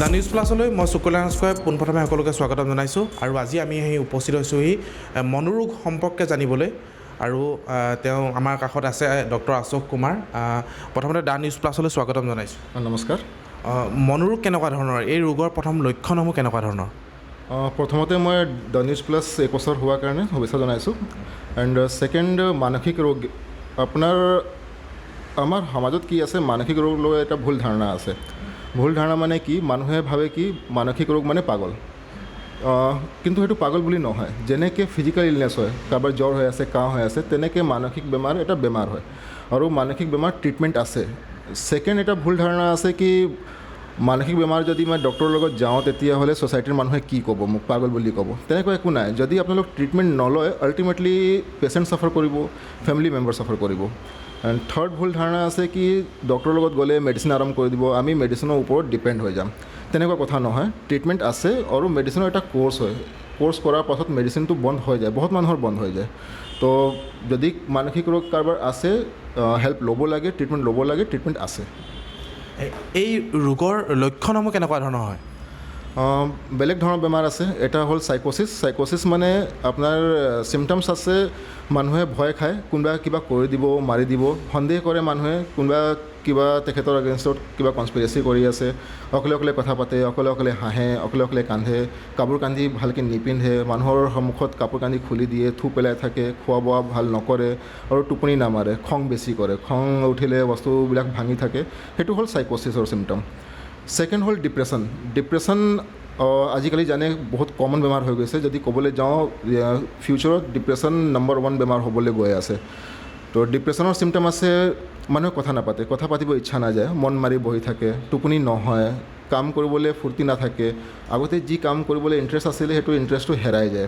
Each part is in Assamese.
দ্য নিউজ প্লাছলৈ মই শুকুলা নস্কৰে পোনপ্ৰথমে সকলোকে স্বাগতম জনাইছোঁ আৰু আজি আমি উপস্থিত হৈছোঁহি মনোৰোগ সম্পৰ্কে জানিবলৈ আৰু তেওঁ আমাৰ কাষত আছে ডক্টৰ অশোক কুমাৰ। প্ৰথমতে দ্য নিউজ প্লাছলৈ স্বাগতম জনাইছোঁ। নমস্কাৰ। মনোৰোগ কেনেকুৱা ধৰণৰ, এই ৰোগৰ প্ৰথম লক্ষণসমূহ কেনেকুৱা ধৰণৰ? প্ৰথমতে মই দ্য নিউজ প্লাছ এক বছৰ হোৱাৰ কাৰণে শুভেচ্ছা জনাইছোঁ। এণ্ড ছেকেণ্ড, মানসিক ৰোগ। আমাৰ সমাজত কি আছে, মানসিক ৰোগ লৈ এটা ভুল ধাৰণা আছে। ভুল ধাৰণা মানে কি, মানুহে ভাবে কি মানসিক ৰোগ মানে পাগল, কিন্তু সেইটো পাগল বুলি নহয়। যেনেকৈ ফিজিকেল ইলনেছ হয়, কাৰোবাৰ জ্বৰ হৈ আছে, কাহ হৈ আছে, তেনেকৈ মানসিক বেমাৰ এটা বেমাৰ হয় আৰু মানসিক বেমাৰ ট্ৰিটমেণ্ট আছে। ছেকেণ্ড, এটা ভুল ধাৰণা আছে কি মানসিক বেমাৰ যদি মই ডক্টৰৰ লগত যাওঁ তেতিয়াহ'লে ছ'চাইটিৰ মানুহে কি ক'ব, মোক পাগল বুলি ক'ব। তেনেকুৱা একো নাই। যদি আপোনালোক ট্ৰিটমেণ্ট নলয়, আল্টিমেটলি পেচেণ্ট চাফাৰ কৰিব, ফেমিলি মেম্বাৰ চাফাৰ কৰিব। এণ্ড থাৰ্ড ভুল ধাৰণা আছে কি ডক্টৰৰ লগত গ'লে মেডিচিন আৰাম কৰি দিব, আমি মেডিচিনৰ ওপৰত ডিপেণ্ড হৈ যাম। তেনেকুৱা কথা নহয়। ট্ৰিটমেণ্ট আছে আৰু মেডিচিনৰ এটা কোৰ্চ হয়। কোৰ্চ কৰাৰ পাছত মেডিচিনটো বন্ধ হৈ যায়, বহুত মানুহৰ বন্ধ হৈ যায়। তো যদি মানসিক ৰোগ কাৰোবাৰ আছে, হেল্প ল'ব লাগে, ট্ৰিটমেণ্ট ল'ব লাগে, ট্ৰিটমেণ্ট আছে। এই ৰোগৰ লক্ষণসমূহ কেনেকুৱা ধৰণৰ হয়? বেলেগ ধৰণৰ বেমাৰ আছে। এটা হ'ল চাইক'চিছ মানে আপোনাৰ চিমটমছ আছে, মানুহে ভয় খায়, কোনোবা কিবা কৰি দিব, মাৰি দিব, সন্দেহ কৰে মানুহে, কোনোবা কিবা তেখেতৰ এগেইনষ্টত কিবা কনস্পিৰেচি কৰি আছে, অকলে অকলে কথা পাতে, অকলে অকলে হাঁহে, অকলে অকলে কান্দে, কাপোৰ কানি ভালকৈ নিপিন্ধে, মানুহৰ সন্মুখত কাপোৰ কানি খুলি দিয়ে, থু পেলাই থাকে, খোৱা বোৱা ভাল নকৰে আৰু টোপনি নামাৰে, খং বেছি কৰে, খং উঠিলে বস্তুবিলাক ভাঙি থাকে। সেইটো হ'ল চাইক'চিছৰ চিমটম। ছেকেণ্ড হ'ল ডিপ্ৰেশ্যন। আজিকালি জানে বহুত কমন বেমাৰ হৈ গৈছে। যদি ক'বলৈ যাওঁ, ফিউচাৰত ডিপ্ৰেশ্যন নম্বৰ 1 বেমাৰ হ'বলৈ গৈ আছে। তো ডিপ্ৰেশ্যনৰ চিমটম আছে, মানুহে কথা নাপাতে, কথা পাতিব ইচ্ছা নাযায়, মন মাৰি বহি থাকে, টোপনি নহয়, কাম কৰিবলৈ ফূৰ্তি নাথাকে, আগতে যি কাম কৰিবলৈ ইণ্টাৰেষ্ট আছিলে সেইটো ইণ্টাৰেষ্টটো হেৰাই যায়।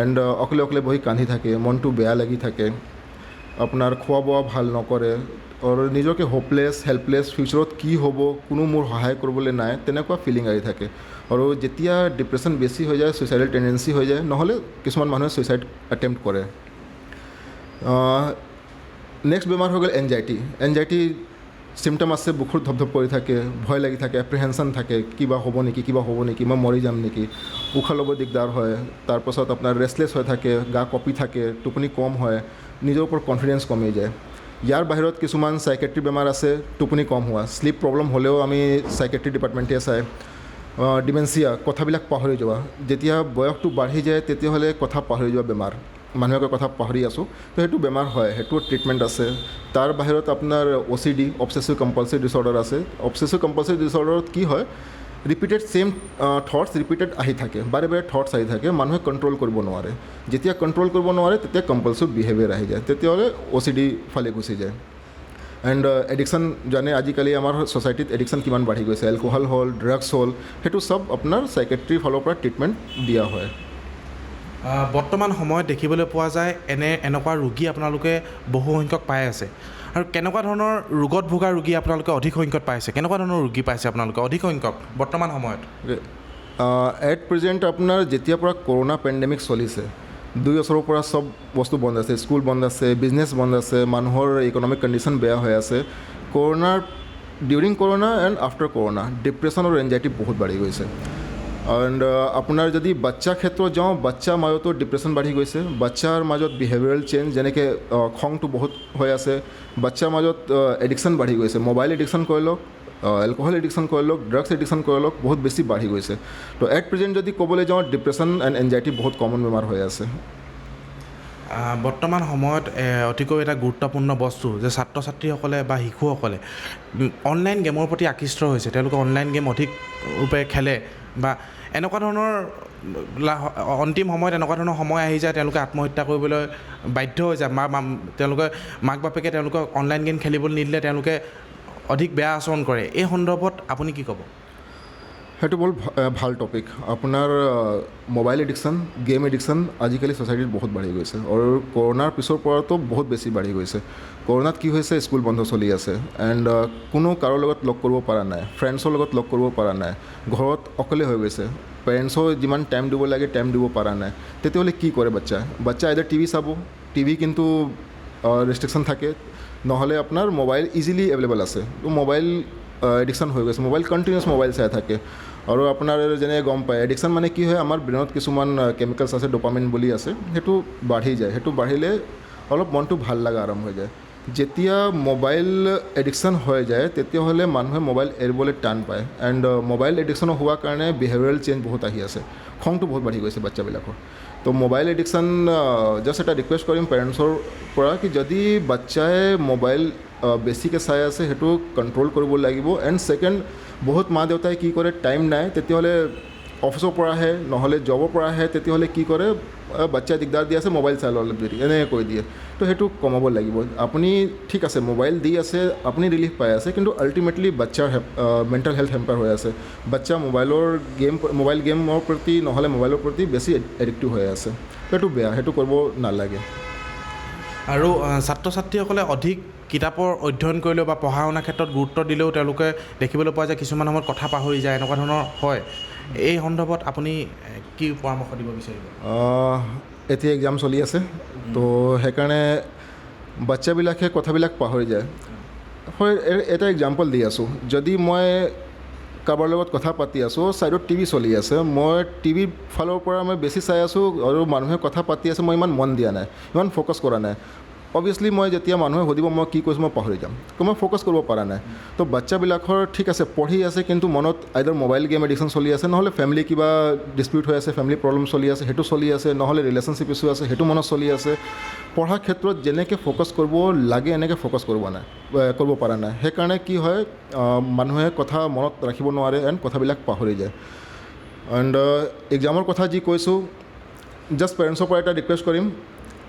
এণ্ড অকলে অকলে বহি কান্দি থাকে, মনটো বেয়া লাগি থাকে, আপোনাৰ খোৱা বোৱা ভাল নকৰে আৰু নিজকে হোপলেছ, হেল্পলেছ, ফিউচাৰত কি হ'ব, কোনো মোৰ সহায় কৰিবলৈ নাই, তেনেকুৱা ফিলিং আহি থাকে। আৰু যেতিয়া ডিপ্ৰেশ্যন বেছি হৈ যায়, ছুইচাইডেল টেণ্ডেঞ্চি হৈ যায়, নহ'লে কিছুমান মানুহে ছুইচাইড এটেম্প্ট কৰে। নেক্সট বেমাৰ হৈ গ'ল এনজাইটি চিমটম আছে, বুকুত ধপধপ কৰি থাকে, ভয় লাগি থাকে, এপ্ৰিহেনশ্যন থাকে, কিবা হ'ব নেকি, মই মৰি যাম নেকি, উশাহ ল'ব দিগদাৰ হয়। তাৰপাছত আপোনাৰ ৰেষ্টলেছ হৈ থাকে, গা কঁপি থাকে, টোপনি কম হয়, নিজৰ ওপৰত কনফিডেঞ্চ কমি যায়। ইয়াৰ বাহিৰত কিছুমান চাইকেট্ৰি বেমাৰ আছে, টোপনি কম হোৱা, শ্লিপ প্ৰব্লেম হ'লেও আমি চাইকেট্ৰি ডিপাৰ্টমেণ্টে চাই। ডিমেনচিয়া, কথাবিলাক পাহৰি যোৱা, যেতিয়া বয়সটো বাঢ়ি যায় তেতিয়াহ'লে কথা পাহৰি যোৱা বেমাৰ, মানুহে কথা পাহৰি আছোঁ, তো সেইটো বেমাৰ হয়, সেইটোৰ ট্ৰিটমেণ্ট আছে। তাৰ বাহিৰত আপোনাৰ OCD, অবচেছিভ কম্পালছিভ ডিছঅৰ্ডাৰ আছে। অবচেছিভ কম্পালছিভ ডিছঅৰ্ডাৰত কি হয়, ৰিপিটেড ছেইম থটছ ৰিপিটেড আহি থাকে, বাৰে বাৰে থটছ আহি থাকে, মানুহে কণ্ট্ৰল কৰিব নোৱাৰে। যেতিয়া কণ্ট্ৰল কৰিব নোৱাৰে তেতিয়া কম্পালছিভ বিহেভিয়াৰ আহি যায়, তেতিয়াহ'লে OCD ফালে গুচি যায়। এণ্ড এডিকশ্যন, জানে আজিকালি আমাৰ ছ'চাইটিত এডিকশ্যন কিমান বাঢ়ি গৈছে, এলকহল হ'ল, ড্ৰাগছ হ'ল, সেইটো চব আপোনাৰ চাইকেট্ৰিৰ ফালৰ পৰা ট্ৰিটমেণ্ট দিয়া হয়। বৰ্তমান সময়ত দেখিবলৈ পোৱা যায় এনেকুৱা ৰোগী আপোনালোকে বহু সংখ্যক পাই আছে। আৰু কেনেকুৱা ধৰণৰ ৰোগত ভোগা ৰোগী আপোনালোকে অধিক সংখ্যক পাইছে? কেনেকুৱা ধৰণৰ ৰোগী পাইছে আপোনালোকে অধিক সংখ্যক বৰ্তমান সময়ত? এট প্ৰেজেণ্ট আপোনাৰ যেতিয়াৰ পৰা কৰোণা পেণ্ডেমিক চলিছে, 2 বছৰৰ পৰা চব বস্তু বন্ধ আছে, স্কুল বন্ধ আছে, বিজনেছ বন্ধ আছে, মানুহৰ ইকনমিক কণ্ডিশ্যন বেয়া হৈ আছে। During corona and after corona depression আৰু এনজাইটি বহুত বাঢ়ি গৈছে। এণ্ড আপোনাৰ যদি বাচ্চাৰ ক্ষেত্ৰত যাওঁ, বাচ্চাৰ মাজতো ডিপ্ৰেশ্যন বাঢ়ি গৈছে, বাচ্চাৰ মাজত বিহেভিয়াৰেল চেঞ্জ, যেনেকৈ খংটো বহুত হৈ আছে, বাচ্চাৰ মাজত এডিকশ্যন বাঢ়ি গৈছে, মোবাইল এডিকশ্যন কৰি লওক, এলকহল এডিকশ্যন কৰি লওক, ড্ৰাগছ এডিকশ্যন কৰি লওক, বহুত বেছি বাঢ়ি গৈছে। তো এট প্ৰেজেণ্ট যদি ক'বলৈ যাওঁ, ডিপ্ৰেশ্যন এণ্ড এনজাইটি বহুত কমন বেমাৰ হৈ আছে। বৰ্তমান সময়ত অতিকৈ এটা গুৰুত্বপূৰ্ণ বস্তু যে ছাত্ৰ ছাত্ৰীসকলে বা শিশুসকলে অনলাইন গেমৰ প্ৰতি আকৃষ্ট হৈছে, তেওঁলোকে অনলাইন গেম অধিক ৰূপে খেলে বা এনেকুৱা ধৰণৰ অন্তিম সময়ত এনেকুৱা ধৰণৰ সময় আহি যায় তেওঁলোকে আত্মহত্যা কৰিবলৈ বাধ্য হৈ যায়। তেওঁলোকে মাক বাপেকে তেওঁলোকক অনলাইন গেম খেলিবলৈ নিদিলে তেওঁলোকে অধিক বেয়া আচৰণ কৰে। এই সন্দৰ্ভত আপুনি কি ক'ব? সেইটো বৰ ভাল টপিক। আপোনাৰ মোবাইল এডিকশ্যন, গেম এডিকশ্যন আজিকালি ছ'চাইটিত বহুত বাঢ়ি গৈছে আৰু কৰোণাৰ পিছৰ পৰাতো বহুত বেছি বাঢ়ি গৈছে। কৰোণাত কি হৈছে, স্কুল বন্ধ চলি আছে এণ্ড কোনো কাৰো লগত লগ কৰিব পৰা নাই, ফ্ৰেণ্ডছৰ লগত লগ কৰিব পৰা নাই, ঘৰত অকলে হৈ গৈছে, পেৰেণ্টছৰ যিমান টাইম দিব লাগে টাইম দিব পৰা নাই। তেতিয়াহ'লে কি কৰে বাচ্চা এডাৰ টিভি চাব, টিভি কিন্তু ৰেষ্ট্ৰিকশ্যন থাকে, নহ'লে আপোনাৰ মোবাইল ইজিলি এভেইলেবল আছে, তো মোবাইল এডিকশ্যন হৈ গৈছে, মোবাইল কণ্টিনিউৱাছ মোবাইল চাই থাকে আৰু আপোনাৰ যেনে গম পায় এডিকশ্যন মানে কি হয় আমাৰ ব্ৰেইনত কিছুমান কেমিকেলছ আছে ডোপামিন বুলি আছে সেইটো বাঢ়ি যায় সেইটো বাঢ়িলে অলপ মনটো ভাল লগা আৰম্ভ হৈ যায় যেতিয়া মোবাইল এডিকশ্যন হৈ যায় তেতিয়াহ'লে মানুহে মোবাইল এৰিবলৈ টান পায় এণ্ড মোবাইল এডিকশ্যন হোৱাৰ কাৰণে বিহেভিয়াৰেল চেঞ্জ বহুত আহি আছে খংটো বহুত বাঢ়ি গৈছে বাচ্চাবিলাকৰ তো মোবাইল এডিকশ্যন জাষ্ট এটা ৰিকুৱেষ্ট কৰিম পেৰেণ্টছৰ পৰা কি যদি বাচ্চাই মোবাইল বেছিকৈ চাই আছে সেইটো কণ্ট্ৰল কৰিব লাগিব এণ্ড ছেকেণ্ড বহুত মা দেউতাই কি কৰে টাইম নাই তেতিয়াহ'লে অফিচৰ পৰা আহে নহ'লে জবৰ পৰা আহে তেতিয়াহ'লে কি কৰে বাচ্চাই দিগদাৰ দি আছে মোবাইল চাই অলপ দেৰি এনেকৈ কৈ দিয়ে তো সেইটো কমাব লাগিব আপুনি ঠিক আছে মোবাইল দি আছে আপুনি ৰিলিফ পাই আছে কিন্তু আল্টিমেটলি বাচ্চাৰ মেণ্টেল হেল্থ হেম্পাৰ হৈ আছে বাচ্চা মোবাইল গেমৰ প্ৰতি নহ'লে মোবাইলৰ প্ৰতি বেছি এডিক্টিভ হৈ আছে সেইটো বেয়া সেইটো কৰিব নালাগে আৰু ছাত্ৰ ছাত্ৰীসকলে অধিক কিতাপৰ অধ্যয়ন কৰিলেও বা পঢ়া শুনাৰ ক্ষেত্ৰত গুৰুত্ব দিলেও তেওঁলোকে দেখিবলৈ পোৱা যায় কিছুমান সময়ত কথা পাহৰি যায় এনেকুৱা ধৰণৰ হয় এই সন্দৰ্ভত আপুনি কি পৰামৰ্শ দিব বিচাৰিব এতিয়া এক্সাম চলি আছে তো সেইকাৰণে বাচ্চাবিলাকে কথাবিলাক পাহৰি যায় হয় এটা এক্সাম্পল দি আছোঁ যদি মই কাৰোবাৰ লগত কথা পাতি আছোঁ ছাইডত টিভি চলি আছে মই টিভিৰ ফালৰ পৰা মই বেছি চাই আছোঁ আৰু মানুহে কথা পাতি আছে মই ইমান মন দিয়া নাই ইমান ফ'কাছ কৰা নাই অবভিয়াছলি মই যেতিয়া মানুহে সুধিব মই কি কৈছোঁ মই পাহৰি যাম তো মই ফ'কাছ কৰিব পৰা নাই তো বাচ্চাবিলাকৰ ঠিক আছে পঢ়ি আছে কিন্তু মনত আইদাৰ মোবাইল গেম এডিকশ্যন চলি আছে নহ'লে ফেমিলি কিবা ডিছপিউট হৈ আছে ফেমিলি প্ৰব্লেম চলি আছে সেইটো চলি আছে নহ'লে ৰিলেশ্যনশ্বিপ ইছ্যু আছে সেইটো মনত চলি আছে পঢ়াৰ ক্ষেত্ৰত যেনেকৈ ফ'কাছ কৰিব লাগে এনেকৈ ফ'কাছ কৰিব পৰা নাই সেইকাৰণে কি হয় মানুহে কথা মনত ৰাখিব নোৱাৰে এণ্ড কথাবিলাক পাহৰি যায় এণ্ড এক্সামৰ কথা যি কৈছোঁ জাষ্ট পেৰেণ্টছৰ পৰা এটা ৰিকুৱেষ্ট কৰিম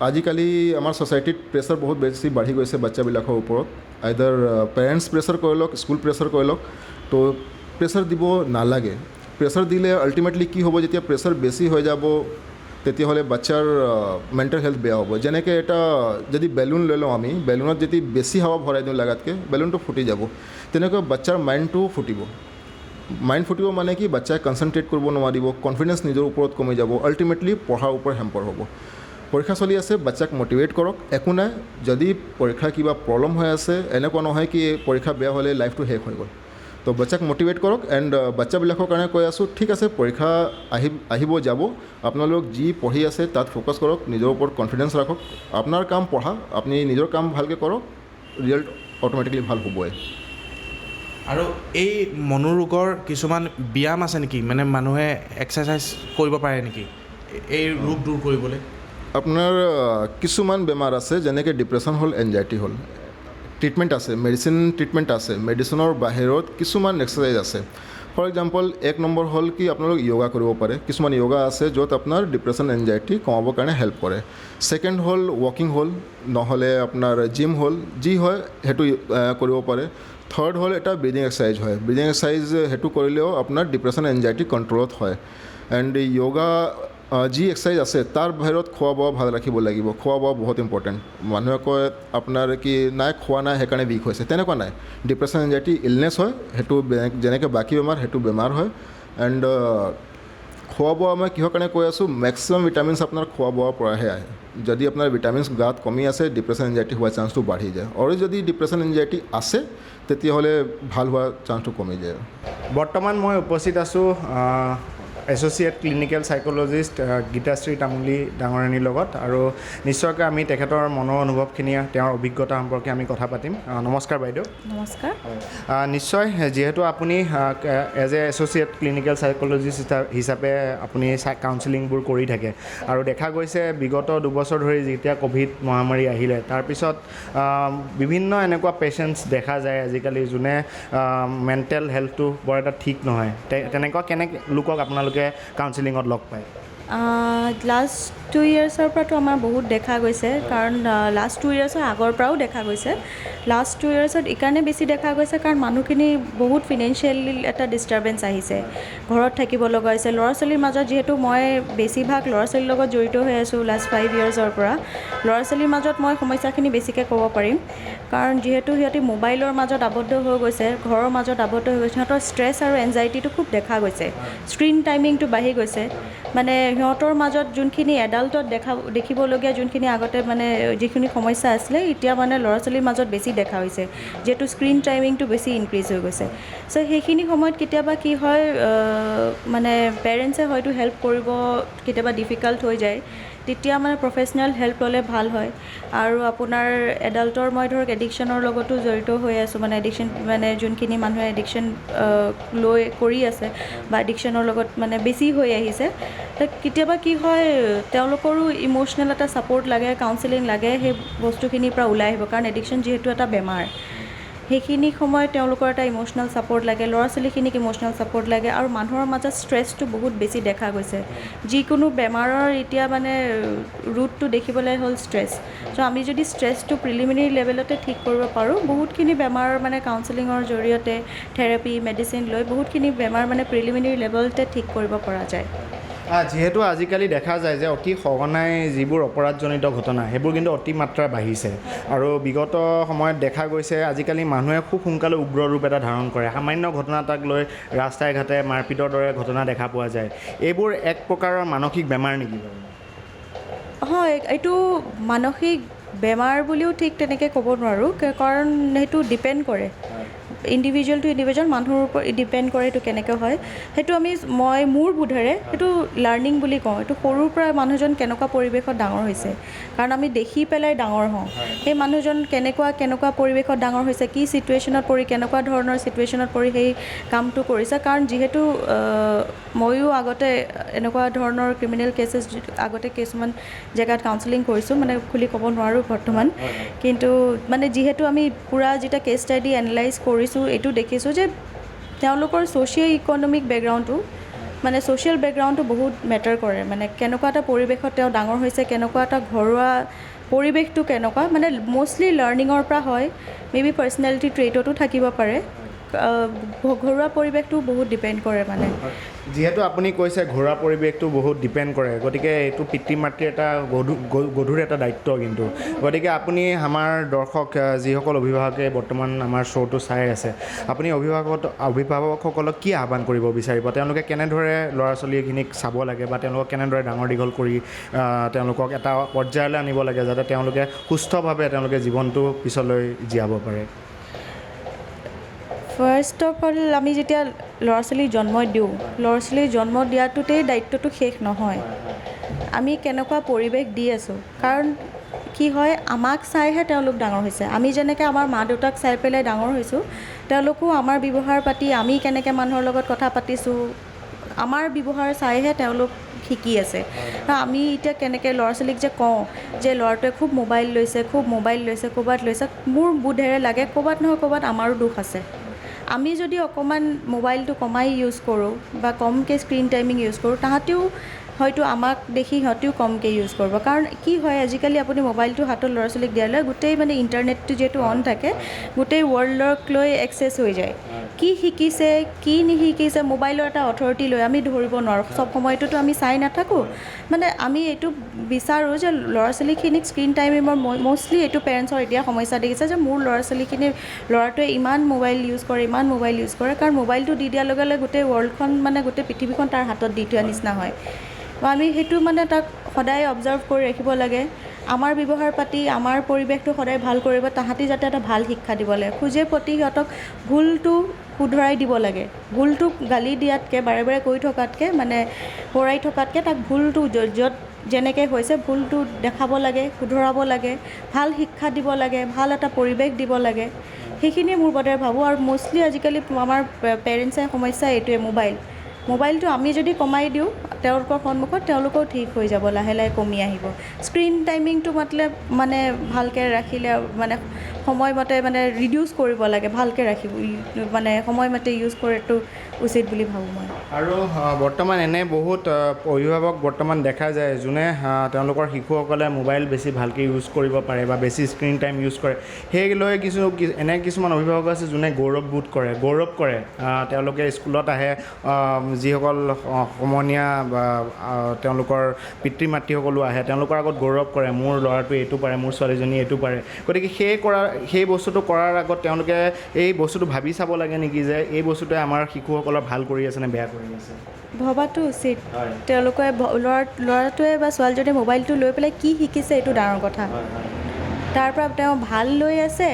আজিকালি আমাৰ ছ'চাইটিত প্ৰেছাৰ বহুত বেছি বাঢ়ি গৈছে বাচ্চাবিলাকৰ ওপৰত আইদাৰ পেৰেণ্টছ প্ৰেছাৰ কৰি লওক স্কুল প্ৰেছাৰ কৰি লওক তো প্ৰেছাৰ দিব নালাগে প্ৰেছাৰ দিলে আল্টিমেটলি কি হ'ব যেতিয়া প্ৰেছাৰ বেছি হৈ যাব তেতিয়াহ'লে বাচ্চাৰ মেণ্টেল হেল্থ বেয়া হ'ব যেনেকৈ এটা যদি বেলুন লৈ লওঁ আমি বেলুনত যদি বেছি হাৱা ভৰাই দিওঁ লাগাতকৈ বেলুনটো ফুটি যাব তেনেকৈ বাচ্চাৰ মাইণ্ডটো ফুটিব মানে কি বাচ্চাই কনচেনট্ৰেট কৰিব নোৱাৰিব কনফিডেঞ্চ নিজৰ ওপৰত কমি যাব আল্টিমেটলি পঢ়াৰ ওপৰত হেম্পাৰ হ'ব পৰীক্ষা চলি আছে বাচ্চাক মটিভেট কৰক একো নাই যদি পৰীক্ষা কিবা প্ৰব্লেম হৈ আছে এনেকুৱা নহয় কি পৰীক্ষা বেয়া হ'লে লাইফটো শেষ হৈ গ'ল তো বাচ্চাক মটিভেট কৰক এণ্ড বাচ্চাবিলাকৰ কাৰণে কৈ আছোঁ ঠিক আছে পৰীক্ষা আহিব যাব আপোনালোক যি পঢ়ি আছে তাত ফ'কাছ কৰক নিজৰ ওপৰত কনফিডেঞ্চ ৰাখক আপোনাৰ কাম পঢ়া আপুনি নিজৰ কাম ভালকৈ কৰক ৰিজাল্ট অট'মেটিকলি ভাল হ'বই আৰু এই মনোৰোগৰ কিছুমান ব্যায়াম আছে নেকি মানে মানুহে এক্সাৰচাইজ কৰিব পাৰে নেকি এই ৰোগ দূৰ কৰিবলৈ আপোনাৰ কিছুমান বেমাৰ আছে যেনেকৈ ডিপ্ৰেশ্যন হ'ল এনজাইটি হ'ল ট্ৰিটমেণ্ট আছে মেডিচিন ট্ৰিটমেণ্ট আছে মেডিচিনৰ বাহিৰত কিছুমান এক্সাৰচাইজ আছে ফৰ এক্সাম্পল এক নম্বৰ হ'ল কি আপোনালোক য়োগা কৰিব পাৰে কিছুমান য়োগা আছে য'ত আপোনাৰ ডিপ্ৰেশ্যন এনজাইটি কমাবৰ কাৰণে হেল্প কৰে ছেকেণ্ড হ'ল ৱাকিং হ'ল নহ'লে আপোনাৰ জিম হ'ল যি হয় সেইটো কৰিব পাৰে থাৰ্ড হ'ল এটা ব্ৰিডিং এক্সাৰচাইজ হয় ব্ৰিডিং এক্সাৰচাইজ সেইটো কৰিলেও আপোনাৰ ডিপ্ৰেশ্যন এনজাইটি কণ্ট্ৰলত হয় এণ্ড য়োগা যি এক্সাৰচাইজ আছে তাৰ বাহিৰত খোৱা বোৱা ভাল ৰাখিব লাগিব খোৱা বোৱা বহুত ইম্পৰ্টেণ্ট মানুহে কয় আপোনাৰ কি নাই খোৱা নাই সেইকাৰণে বিষ হৈছে তেনেকুৱা নাই ডিপ্ৰেশ্যন এনজাইটি ইলনেছ হয় সেইটো যেনেকৈ বাকী বেমাৰ সেইটো বেমাৰ হয় এণ্ড খোৱা বোৱা মই কিহৰ কাৰণে কৈ আছোঁ মেক্সিমাম ভিটামিনছ আপোনাৰ খোৱা বোৱাৰ পৰাহে আহে যদি আপোনাৰ ভিটামিনছ গাত কমি আছে ডিপ্ৰেশ্যন এনজাইটি হোৱাৰ চান্সটো বাঢ়ি যায় আৰু যদি ডিপ্ৰেশ্যন এনজাইটি আছে তেতিয়াহ'লে ভাল হোৱাৰ চান্সটো কমি যায় বৰ্তমান মই উপস্থিত আছোঁ associate clinical psychologist Gitashree Tamuli ডাঙৰণীৰ লগত আৰু নিশ্চয়কৈ আমি তেখেতৰ মনৰ অনুভৱখিনি তেওঁৰ অভিজ্ঞতা সম্পৰ্কে আমি কথা পাতিম নমস্কাৰ বাইদেউ নমস্কাৰ নিশ্চয় যিহেতু আপুনি as a associate clinical psychologist হিচাপে আপুনি কাউন্সেলিংবোৰ কৰি থাকে আৰু দেখা গৈছে বিগত দুবছৰ ধৰি যেতিয়া ক'ভিড মহামাৰী আহিলে তাৰপিছত বিভিন্ন এনেকুৱা পেচেণ্টছ দেখা যায় আজিকালি যোনে মেণ্টেল হেল্থটো বৰ এটা ঠিক নহয় তেনেকুৱা লোকক আপোনালোকে কাউন্সেলিঙত লগ পায় লাষ্ট 2 yearsৰ পৰাতো আমাৰ বহুত দেখা গৈছে কাৰণ লাষ্ট 2 yearsৰ আগৰ পৰাও দেখা গৈছে লাষ্ট 2 yearsত এইকাৰণে বেছি দেখা গৈছে কাৰণ মানুহখিনি বহুত ফিনেন্সিয়েলি এটা ডিষ্টাৰ্বেঞ্চ আহিছে ঘৰত থাকিব লগা হৈছে ল'ৰা ছোৱালীৰ মাজত যিহেতু মই বেছিভাগ ল'ৰা ছোৱালীৰ লগত জড়িত হৈ আছোঁ লাষ্ট 5 yearsৰ পৰা ল'ৰা ছোৱালীৰ মাজত মই সমস্যাখিনি বেছিকৈ ক'ব পাৰিম কাৰণ যিহেতু সিহঁতি মোবাইলৰ মাজত আবদ্ধ হৈ গৈছে ঘৰৰ মাজত আবদ্ধ হৈ গৈছে সিহঁতৰ ষ্ট্ৰেছ আৰু এনজাইটিটো খুব দেখা গৈছে স্ক্ৰীণ টাইমিংটো বাঢ়ি গৈছে মানে সিহঁতৰ মাজত যোনখিনি এডাল্ট এডাল্টত দেখিবলগীয়া যোনখিনি আগতে মানে যিখিনি সমস্যা আছিলে এতিয়া মানে ল'ৰা ছোৱালীৰ মাজত বেছি দেখা হৈছে যিহেতু স্ক্ৰীণ টাইমিংটো বেছি ইনক্ৰিজ হৈ গৈছে চ' সেইখিনি সময়ত কেতিয়াবা কি হয় মানে পেৰেণ্টছে হয়তো হেল্প কৰিব কেতিয়াবা ডিফিকাল্ট হৈ যায় তেতিয়া মানে প্ৰফেচনেল হেল্প ল'লে ভাল হয় আৰু আপোনাৰ এডাল্টৰ মই ধৰক এডিকশ্যনৰ লগতো জড়িত হৈ আছোঁ মানে এডিকশ্যন মানে যোনখিনি মানুহে এডিকশ্যন লৈ কৰি আছে বা এডিকশ্যনৰ লগত মানে বেছি হৈ আহিছে তো কেতিয়াবা কি হয় তেওঁলোকৰো ইম'চনেল এটা ছাপৰ্ট লাগে কাউন্সেলিং লাগে সেই বস্তুখিনিৰ পৰা ওলাই আহিব কাৰণ এডিকশ্যন যিহেতু এটা বেমাৰ সেইখিনি সময়ত তেওঁলোকৰ এটা ইম'চনেল ছাপৰ্ট লাগে ল'ৰা ছোৱালীখিনিক ইম'চনেল ছাপৰ্ট লাগে আৰু মানুহৰ মাজত ষ্ট্ৰেছটো বহুত বেছি দেখা গৈছে যিকোনো বেমাৰৰ এতিয়া মানে ৰুটটো দেখিবলৈ হ'ল ষ্ট্ৰেছ চ' আমি যদি ষ্ট্ৰেছটো প্ৰিলিমিনেৰী লেভেলতে ঠিক কৰিব পাৰোঁ বহুতখিনি বেমাৰ মানে কাউন্সেলিঙৰ জৰিয়তে থেৰাপি মেডিচিন লৈ বহুতখিনি বেমাৰ মানে প্ৰিলিমিনেৰী লেভেলতে ঠিক কৰিব পৰা যায় যিহেতু আজিকালি দেখা যায় যে অতি সঘনাই যিবোৰ অপৰাধজনিত ঘটনা সেইবোৰ কিন্তু অতিমাত্ৰা বাঢ়িছে আৰু বিগত সময়ত দেখা গৈছে আজিকালি মানুহে খুব সোনকালে উগ্ৰ ৰূপ এটা ধাৰণ কৰে সামান্য ঘটনা এটাক লৈ ৰাস্তাই ঘাটে মাৰপিটৰ দৰে ঘটনা দেখা পোৱা যায় এইবোৰ এক প্ৰকাৰৰ মানসিক বেমাৰ নেকি বাৰু হয় এইটো মানসিক বেমাৰ বুলিও ঠিক তেনেকৈ ক'ব নোৱাৰোঁ কাৰণ সেইটো ডিপেণ্ড কৰে ইণ্ডিভিজুৱেল টু ইণ্ডিভিজুৱেল মানুহৰ ওপৰত ডিপেণ্ড কৰে এইটো কেনেকৈ হয় সেইটো মই মোৰ বোধেৰে সেইটো লাৰ্ণিং বুলি কওঁ এইটো সৰুৰ পৰা মানুহজন কেনেকুৱা পৰিৱেশত ডাঙৰ হৈছে কাৰণ আমি দেখি পেলাই ডাঙৰ হওঁ সেই মানুহজন কেনেকুৱা পৰিৱেশত ডাঙৰ হৈছে কি ছিটুৱেশ্যনত পৰি কেনেকুৱা ধৰণৰ ছিটুৱেশ্যনত পৰি সেই কামটো কৰিছে কাৰণ যিহেতু ময়ো আগতে এনেকুৱা ধৰণৰ ক্ৰিমিনেল কেছেছ আগতে কিছুমান জেগাত কাউন্সেলিং কৰিছোঁ মানে খুলি ক'ব নোৱাৰোঁ বৰ্তমান কিন্তু মানে যিহেতু আমি পূৰা যেতিয়া কেছ ষ্টাডি এনালাইজ কৰিছোঁ এইটো দেখিছোঁ যে তেওঁলোকৰ ছ'চিঅ' ইকনমিক বেকগ্ৰাউণ্ডটো মানে ছ'চিয়েল বেকগ্ৰাউণ্ডটো বহুত মেটাৰ কৰে মানে কেনেকুৱা এটা পৰিৱেশত তেওঁ ডাঙৰ হৈছে কেনেকুৱা এটা ঘৰুৱা পৰিৱেশটো কেনেকুৱা মানে মষ্টলি লাৰ্ণিঙৰ পৰা হয় মে বি পাৰ্চনেলিটি ট্ৰেইটতো থাকিব পাৰে ঘৰুৱা পৰিৱেশটো বহুত ডিপেণ্ড কৰে মানে যিহেতু আপুনি কৈছে ঘৰুৱা পৰিৱেশটো বহুত ডিপেণ্ড কৰে গতিকে এইটো পিতৃ মাতৃৰ এটা গধুৰ এটা দায়িত্ব কিন্তু গতিকে আপুনি আমাৰ দৰ্শক যিসকল অভিভাৱকে বৰ্তমান আমাৰ শ্ব'টো চাই আছে আপুনি অভিভাৱকসকলক কি আহ্বান কৰিব বিচাৰিব তেওঁলোকে কেনেদৰে ল'ৰা ছোৱালীখিনিক চাব লাগে বা তেওঁলোকক কেনেদৰে ডাঙৰ দীঘল কৰি তেওঁলোকক এটা পৰ্যায়লৈ আনিব লাগে যাতে তেওঁলোকে সুস্থভাৱে তেওঁলোকে জীৱনটো পিছলৈ জীয়াব পাৰে ফাৰ্ষ্ট অফ অল আমি যেতিয়া ল'ৰা ছোৱালী জন্ম দিওঁ ল'ৰা ছোৱালী জন্ম দিয়াটোতেই দায়িত্বটো শেষ নহয় আমি কেনেকুৱা পৰিৱেশ দি আছোঁ কাৰণ কি হয় আমাক চাইহে তেওঁলোক ডাঙৰ হৈছে আমি যেনেকৈ আমাৰ মা দেউতাক চাই পেলাই ডাঙৰ হৈছোঁ তেওঁলোকো আমাৰ ব্যৱহাৰ পাতি আমি কেনেকৈ মানুহৰ লগত কথা পাতিছোঁ আমাৰ ব্যৱহাৰ চাইহে তেওঁলোক শিকি আছে আমি এতিয়া কেনেকৈ ল'ৰা ছোৱালীক যে কওঁ যে ল'ৰাটোৱে খুব মোবাইল লৈছে ক'ৰবাত লৈছে মোৰ বোধেৰে লাগে ক'ৰবাত নহয় ক'ৰবাত আমাৰো দুখ আছে আমি যদি অকণমান মোবাইলটো কমাই ইউজ কৰোঁ বা কমকৈ স্ক্ৰীণ টাইমিং ইউজ কৰোঁ তাহাঁতেও হয়তো আমাক দেখি সিহঁতেও কমকৈ ইউজ কৰিব কাৰণ কি হয় আজিকালি আপুনি মোবাইলটো হাতত ল'ৰা ছোৱালীক দিয়ালৈ গোটেই মানে ইণ্টাৰনেটটো যিহেতু অন থাকে গোটেই ৱৰ্ল্ডক লৈ এক্সেছ হৈ যায় কি শিকিছে কি নিশিকিছে মোবাইলৰ এটা অথৰিটি লৈ আমি ধৰিব নোৱাৰোঁ চব সময়টোতো আমি চাই নাথাকোঁ মানে আমি এইটো বিচাৰোঁ যে ল'ৰা ছোৱালীখিনিক স্ক্ৰীণ টাইমিঙৰ মষ্টলি এইটো পেৰেণ্টছৰ এতিয়া সমস্যা দেখিছে যে মোৰ ল'ৰাটোৱে ইমান মোবাইল ইউজ কৰে কাৰণ মোবাইলটো দি দিয়াৰ লগে লগে গোটেই ৱৰ্ল্ডখন মানে গোটেই পৃথিৱীখন তাৰ হাতত দি থোৱা নিচিনা হয় আমি সেইটো মানে তাক সদায় অবজাৰ্ভ কৰি ৰাখিব লাগে আমাৰ ব্যৱহাৰ পাতি আমাৰ পৰিৱেশটো সদায় ভাল কৰিব তাহাঁতি যাতে এটা ভাল শিক্ষা দিব লাগে খোজে প্ৰতি সিহঁতক ভুলটো শুধৰাই দিব লাগে ভুলটো গালি দিয়াতকৈ বাৰে বাৰে কৈ থকাতকৈ মানে হৰাই থকাতকৈ তাক ভুলটো য'ত যেনেকৈ হৈছে ভুলটো দেখাব লাগে শুধৰাব লাগে ভাল শিক্ষা দিব লাগে ভাল এটা পৰিৱেশ দিব লাগে সেইখিনিয়ে মোৰ বোধেৰে ভাবোঁ আৰু মষ্টলি আজিকালি আমাৰ পেৰেণ্টছে সমস্যা এইটোৱে মোবাইলটো আমি যদি কমাই দিওঁ তেওঁলোকৰ সন্মুখত তেওঁলোকেও ঠিক হৈ যাব লাহে লাহে কমি আহিব স্ক্ৰীণ টাইমিংটো মানে ভালকৈ ৰাখিলে মানে সময়মতে মানে ৰিডিউচ কৰিব লাগে ভালকৈ ৰাখিব মানে সময়মতে ইউজ কৰাটো উচিত বুলি ভাবোঁ মই আৰু বৰ্তমান এনে বহুত অভিভাৱক বৰ্তমান দেখা যায় যোনে তেওঁলোকৰ শিশুসকলে মোবাইল বেছি ভালকৈ ইউজ কৰিব পাৰে বা বেছি স্ক্ৰীণ টাইম ইউজ কৰে সেই লৈ কিছুমান অভিভাৱক আছে যোনে গৌৰৱ কৰে তেওঁলোকে স্কুলত আহে যিসকল সমনীয়া বা তেওঁলোকৰ পিতৃ মাতৃসকলো আহে তেওঁলোকৰ আগত গৌৰৱ কৰে মোৰ ল'ৰাটোৱে এইটো পাৰে মোৰ ছোৱালীজনী এইটো পাৰে গতিকে সেই বস্তুটো কৰাৰ আগত তেওঁলোকে এই বস্তুটো ভাবি চাব লাগে নেকি যে এই বস্তুটোৱে আমাৰ শিশুসকলৰ ভাল কৰি আছে নে বেয়া কৰি আছে ভবাটো উচিত তেওঁলোকে ল'ৰাটোৱে বা ছোৱালীজনীয়ে মোবাইলটো লৈ পেলাই কি শিকিছে এইটো ডাঙৰ কথা তাৰ পৰা তেওঁ ভাল লৈ আছে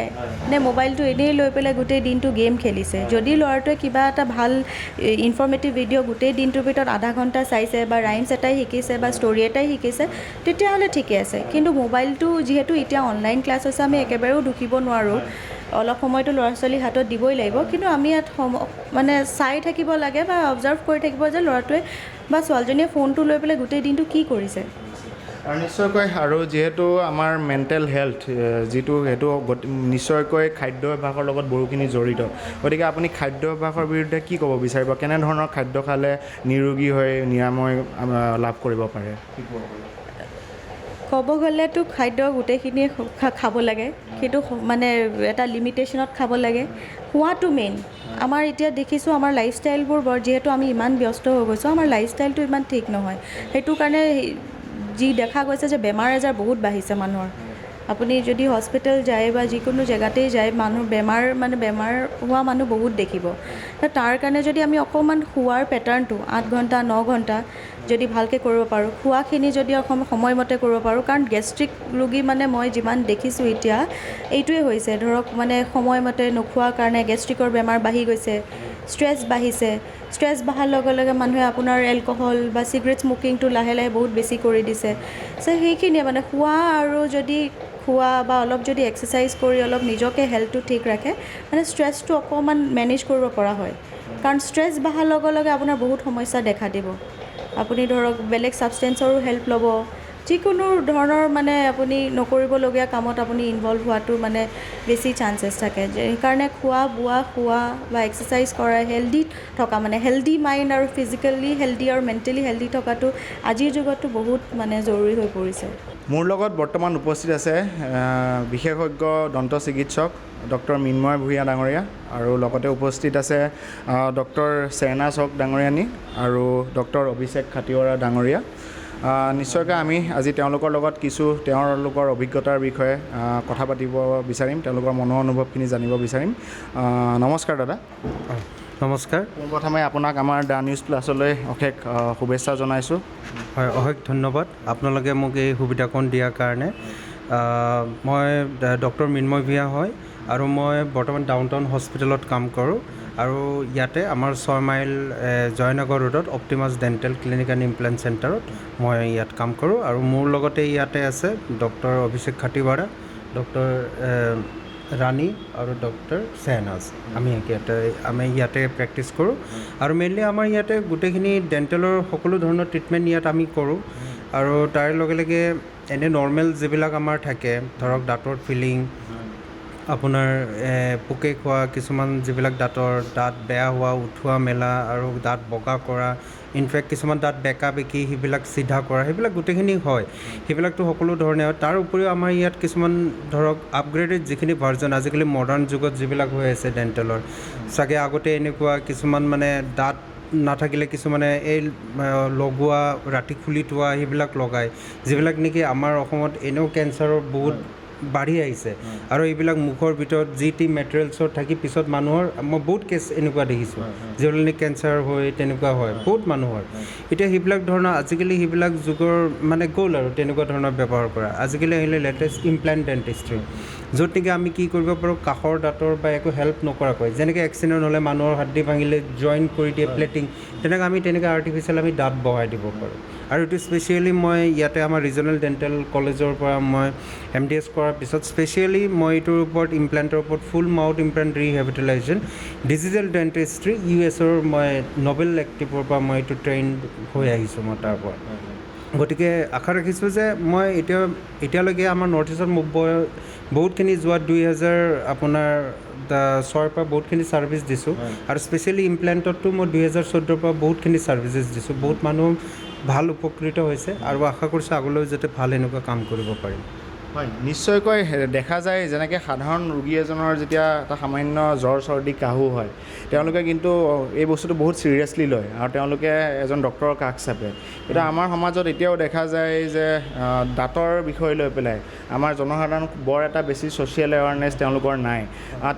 নে মোবাইলটো এনেই লৈ পেলাই গোটেই দিনটো গেম খেলিছে যদি ল'ৰাটোৱে কিবা এটা ভাল ইনফৰ্মেটিভ ভিডিঅ' গোটেই দিনটোৰ ভিতৰত আধা ঘণ্টা চাইছে বা ৰাইমছ এটাই শিকিছে বা ষ্টৰি এটাই শিকিছে তেতিয়াহ'লে ঠিকে আছে কিন্তু মোবাইলটো যিহেতু এতিয়া অনলাইন ক্লাছ হৈছে আমি একেবাৰেও দুখিব নোৱাৰোঁ অলপ সময়তো ল'ৰা ছোৱালীৰ হাতত দিবই লাগিব কিন্তু আমি ইয়াত মানে চাই থাকিব লাগে বা অবজাৰ্ভ কৰি থাকিব যে ল'ৰাটোৱে বা ছোৱালীজনীয়ে ফোনটো লৈ পেলাই গোটেই দিনটো কি কৰিছে আৰু নিশ্চয়কৈ আৰু যিহেতু আমাৰ মেণ্টেল হেল্থ যিটো সেইটো নিশ্চয়কৈ খাদ্যাভ্যাসৰ লগত বহুখিনি জড়িত গতিকে আপুনি খাদ্যাভ্যাসৰ বিৰুদ্ধে কি ক'ব বিচাৰিব কেনেধৰণৰ খাদ্য খালে নিৰোগী হৈ নিৰাময় লাভ কৰিব পাৰে ক'ব গ'লেতো খাদ্য গোটেইখিনিয়ে খাব লাগে সেইটো মানে এটা লিমিটেশ্যনত খাব লাগে খোৱাটো মেইন আমাৰ এতিয়া দেখিছোঁ আমাৰ লাইফষ্টাইলবোৰ যিহেতু আমি ইমান ব্যস্ত হৈ গৈছোঁ আমাৰ লাইফষ্টাইলটো ইমান ঠিক নহয় সেইটো কাৰণে যি দেখা গৈছে যে বেমাৰ আজাৰ বহুত বাঢ়িছে মানুহৰ আপুনি যদি হস্পিটেল যায় বা যিকোনো জেগাতেই যায় মানুহ বেমাৰ হোৱা মানুহ বহুত দেখিব তাৰ কাৰণে যদি আমি অকণমান খোৱাৰ পেটাৰ্ণটো 8 ঘণ্টা 9 ঘণ্টা যদি ভালকৈ কৰিব পাৰোঁ খোৱাখিনি যদি সময়মতে কৰিব পাৰোঁ কাৰণ গেষ্ট্ৰিক ৰোগী মানে মই যিমান দেখিছোঁ এতিয়া এইটোৱে হৈছে ধৰক মানে সময়মতে নোখোৱাৰ কাৰণে গেষ্ট্ৰিকৰ বেমাৰ বাঢ়ি গৈছে ষ্ট্ৰেছ বাঢ়িছে ষ্ট্ৰেছ বঢ়াৰ লগে লগে মানুহে আপোনাৰ এলকহল বা চিগাৰেট স্মকিংটো লাহে লাহে বহুত বেছি কৰি দিছে চ' সেইখিনিয়ে মানে খোৱা আৰু যদি খোৱা বা অলপ যদি এক্সাৰচাইজ কৰি অলপ নিজকে হেল্থটো ঠিক ৰাখে মানে ষ্ট্ৰেছটো অকণমান মেনেজ কৰিব পৰা হয় কাৰণ ষ্ট্ৰেছ বঢ়াৰ লগে লগে আপোনাৰ বহুত সমস্যা দেখা দিব আপুনি ধৰক বেলেগ ছাবষ্টেঞ্চৰো হেল্প ল'ব যিকোনো ধৰণৰ মানে আপুনি নকৰিবলগীয়া কামত আপুনি ইনভলভ হোৱাটো মানে বেছি চান্সেছ থাকে যে সেইকাৰণে খোৱা বা এক্সাৰচাইজ কৰা হেল্ডি থকা মানে হেল্ডি মাইণ্ড আৰু ফিজিকেলি হেল্ডি আৰু মেণ্টেলি হেল্ডি থকাটো আজিৰ যুগততো বহুত মানে জৰুৰী হৈ পৰিছে মোৰ লগত বৰ্তমান উপস্থিত আছে বিশেষজ্ঞ দন্ত চিকিৎসক ডক্টৰ মৃন্ময় ভূঞা ডাঙৰীয়া আৰু লগতে উপস্থিত আছে ডক্টৰ শেহনাজ হক ডাঙৰীয়ানী আৰু ডক্টৰ অভিষেক খাতিৱাৰা ডাঙৰীয়া নিশ্চয়কৈ আমি আজি তেওঁলোকৰ লগত কিছু তেওঁলোকৰ অভিজ্ঞতাৰ বিষয়ে কথা পাতিব বিচাৰিম তেওঁলোকৰ মনৰ অনুভৱখিনি জানিব বিচাৰিম নমস্কাৰ দাদা নমস্কাৰ পোনপ্ৰথমে আপোনাক আমাৰ দ্য নিউজ প্লাছলৈ অশেষ শুভেচ্ছা জনাইছোঁ হয় অশেষ ধন্যবাদ আপোনালোকে মোক এই সুবিধাকণ দিয়াৰ কাৰণে মই ডক্টৰ মৃন্ময় ভূঞা হয় আৰু মই বৰ্তমান ডাউনটাউন হস্পিটেলত কাম কৰোঁ আৰু ইয়াতে আমাৰ 6 মাইল জয়নগৰ ৰোডত অপটিমাছ ডেণ্টেল ক্লিনিক এণ্ড ইমপ্লেণ্ট চেণ্টাৰত মই ইয়াত কাম কৰোঁ আৰু মোৰ লগতে ইয়াতে আছে ডক্টৰ অভিষেক খাতিৱাৰা ডক্টৰ ৰাণী আৰু ডক্টৰ শেহনাজ আমি ইয়াতে প্ৰেক্টিছ কৰোঁ আৰু মেইনলি আমাৰ ইয়াতে গোটেইখিনি ডেণ্টেলৰ সকলো ধৰণৰ ট্ৰিটমেণ্ট ইয়াত আমি কৰোঁ আৰু তাৰ লগে লগে এনে নৰ্মেল যিবিলাক আমাৰ থাকে ধৰক দাঁতৰ ফিলিং আপোনাৰ পোকে খোৱা কিছুমান যিবিলাক দাঁত বেয়া হোৱা উঠোৱা মেলা আৰু দাঁত বগা কৰা ইনফেক্ট কিছুমান দাঁত বেকা বেকি সেইবিলাক চিধা কৰা সেইবিলাক গোটেইখিনি হয় সেইবিলাকতো সকলো ধৰণে হয় তাৰ উপৰিও আমাৰ ইয়াত কিছুমান ধৰক আপগ্ৰেডেড যিখিনি ভাৰ্জন আজিকালি মডাৰ্ণ যুগত যিবিলাক হৈ আছে ডেণ্টেলৰ চাগে আগতে এনেকুৱা কিছুমান মানে দাঁত নাথাকিলে কিছুমানে এই লগোৱা ৰাতি খুলি থোৱা সেইবিলাক লগায় যিবিলাক নেকি আমাৰ অসমত এনেও কেঞ্চাৰৰ বহুত বাঢ়ি আহিছে আৰু এইবিলাক মুখৰ ভিতৰত যি টি মেটেৰিয়েলছত থাকি পিছত মানুহৰ মই বহুত কেছ এনেকুৱা দেখিছোঁ যিবিলাক কেঞ্চাৰ হয় তেনেকুৱা হয় বহুত মানুহৰ এতিয়া সেইবিলাক ধৰণৰ আজিকালি সেইবিলাক যুগৰ মানে গ'ল আৰু তেনেকুৱা ধৰণৰ ব্যৱহাৰ কৰা আজিকালি আহিলে লেটেষ্ট ইমপ্লেণ্ট ডেণ্টিষ্ট্ৰি য'ত নেকি আমি কি কৰিব পাৰোঁ কাষৰ দাঁতৰ বা একো হেল্প নকৰাকৈ যেনেকৈ এক্সিডেণ্ট হ'লে মানুহৰ হাড়দি ভাঙিলে জইন কৰি দিয়ে প্লেটিং তেনেকৈ আৰ্টিফিচিয়েল আমি দাঁত বহাই দিব পাৰোঁ আৰু এইটো স্পেচিয়েলি মই ইয়াতে আমাৰ ৰিজনেল ডেণ্টেল কলেজৰ পৰা মই MDS কৰাৰ পিছত স্পেচিয়েলি মই এইটোৰ ওপৰত ইমপ্লেণ্টৰ ওপৰত ফুল মাউথ ইমপ্লেণ্ট ৰিহেবিলিটেশ্যন ডিজিটেল ডেণ্টিষ্ট্ৰি USৰ মই নবেল এক্টিভৰ পৰা মই এইটো ট্ৰেইন হৈ আহিছোঁ মই তাৰ পৰা গতিকে আশা ৰাখিছোঁ যে মই এতিয়ালৈকে আমাৰ নৰ্থ ইষ্টত বহুতখিনি যোৱা 2006 পৰা বহুতখিনি ছাৰ্ভিচ দিছোঁ আৰু স্পেচিয়েলি ইমপ্লেণ্টততো মই 2014 পৰা বহুতখিনি ছাৰ্ভিচেছ দিছোঁ বহুত মানুহ ভাল উপকৃত হৈছে আৰু আশা কৰিছোঁ আগলৈ যাতে ভাল এনেকুৱা কাম কৰিব পাৰিম হয় নিশ্চয়কৈ দেখা যায় যেনেকৈ সাধাৰণ ৰোগী এজনৰ যেতিয়া এটা সামান্য জ্বৰ চৰ্দি কাহো হয় তেওঁলোকে কিন্তু এই বস্তুটো বহুত চিৰিয়াছলি লয় আৰু তেওঁলোকে এজন ডক্টৰৰ কাষ চাপে কিন্তু আমাৰ সমাজত এতিয়াও দেখা যায় যে দাঁতৰ বিষয় লৈ পেলাই আমাৰ জনসাধাৰণ বৰ এটা বেছি ছ'চিয়েল এৱাৰনেছ তেওঁলোকৰ নাই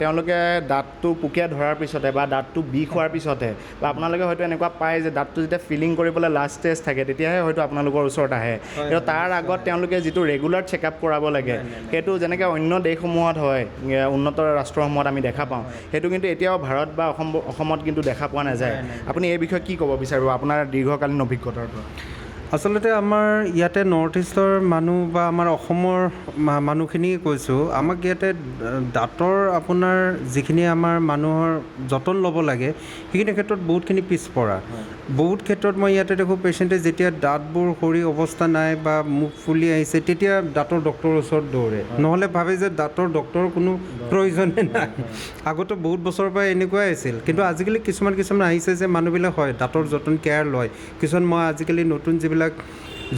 তেওঁলোকে দাঁতটো পোকে ধৰাৰ পিছতে বা দাঁতটো বিষ হোৱাৰ পিছতে বা আপোনালোকে হয়তো এনেকুৱা পায় যে দাঁতটো যেতিয়া ফিলিং কৰিবলৈ লাষ্ট ষ্টেজ থাকে তেতিয়াহে হয়তো আপোনালোকৰ ওচৰত আহে কিন্তু তাৰ আগত তেওঁলোকে যিটো ৰেগুলাৰ চেকআপ কৰাব লাগে সেইটো যেনেকৈ অন্য দেশসমূহত হয় উন্নত ৰাষ্ট্ৰসমূহত আমি দেখা পাওঁ সেইটো কিন্তু এতিয়াও ভাৰত বা অসমত কিন্তু দেখা পোৱা নাযায় আপুনি এই বিষয়ে কি ক'ব বিচাৰিব আপোনাৰ দীৰ্ঘকালীন অভিজ্ঞতাৰ পৰা আচলতে আমাৰ ইয়াতে নৰ্থ ইষ্টৰ মানুহ বা আমাৰ অসমৰ মানুহখিনি কৈছোঁ আমাক ইয়াতে দাঁতৰ আপোনাৰ যিখিনি আমাৰ মানুহৰ যতন ল'ব লাগে সেইখিনি ক্ষেত্ৰত বহুতখিনি পিছপৰা বহুত ক্ষেত্ৰত মই ইয়াতে দেখোঁ পেচেণ্টে যেতিয়া দাঁতবোৰ সৰি অৱস্থা নাই বা মুখ ফুলি আহিছে তেতিয়া দাঁতৰ ডক্টৰৰ ওচৰত দৌৰে নহ'লে ভাবে যে দাঁতৰ ডক্টৰৰ কোনো প্ৰয়োজনে নাই আগতে বহুত বছৰৰ পৰা এনেকুৱাই আছিল কিন্তু আজিকালি কিছুমান আহিছে যে মানুহবিলাক হয় দাঁতৰ যতন কেয়াৰ লয় কিছুমান মই আজিকালি নতুন যিবিলাক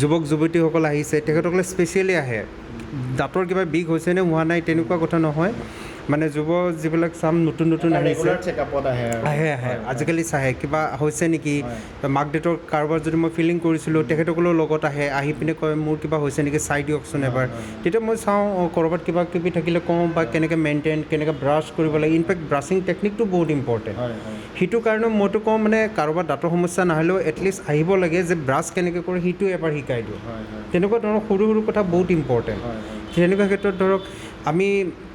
যুৱক যুৱতীসকল আহিছে তেখেতসকলে স্পেচিয়েলি আহে দাঁতৰ কিবা বিষ হৈছে নে হোৱা নাই তেনেকুৱা কথা নহয় মানে যুৱ যিবিলাক চাম নতুন আহিছে আহে আজিকালি চাহে কিবা হৈছে নেকি মাক দেউতাৰ কাৰোবাৰ যদি মই ফিলিং কৰিছিলোঁ তেখেতসকলেও লগত আহি পিনে কয় মোৰ কিবা হৈছে নেকি চাই দিয়কচোন এবাৰ তেতিয়া মই চাওঁ ক'ৰবাত কিবা কিবি থাকিলে কওঁ বা কেনেকৈ মেইনটেইন কেনেকৈ ব্ৰাছ কৰিব লাগে ইনফেক্ট ব্ৰাছিং টেকনিকটো বহুত ইম্পৰ্টেণ্ট সেইটো কাৰণে মইতো কওঁ মানে কাৰোবাৰ দাঁতৰ সমস্যা নহ'লেও এটলিষ্ট আহিব লাগে যে ব্ৰাছ কেনেকৈ কৰে সেইটো এবাৰ শিকাই দিওঁ তেনেকুৱা ধৰক সৰু কথা বহুত ইম্পৰ্টেণ্ট তেনেকুৱা ক্ষেত্ৰত ধৰক আমি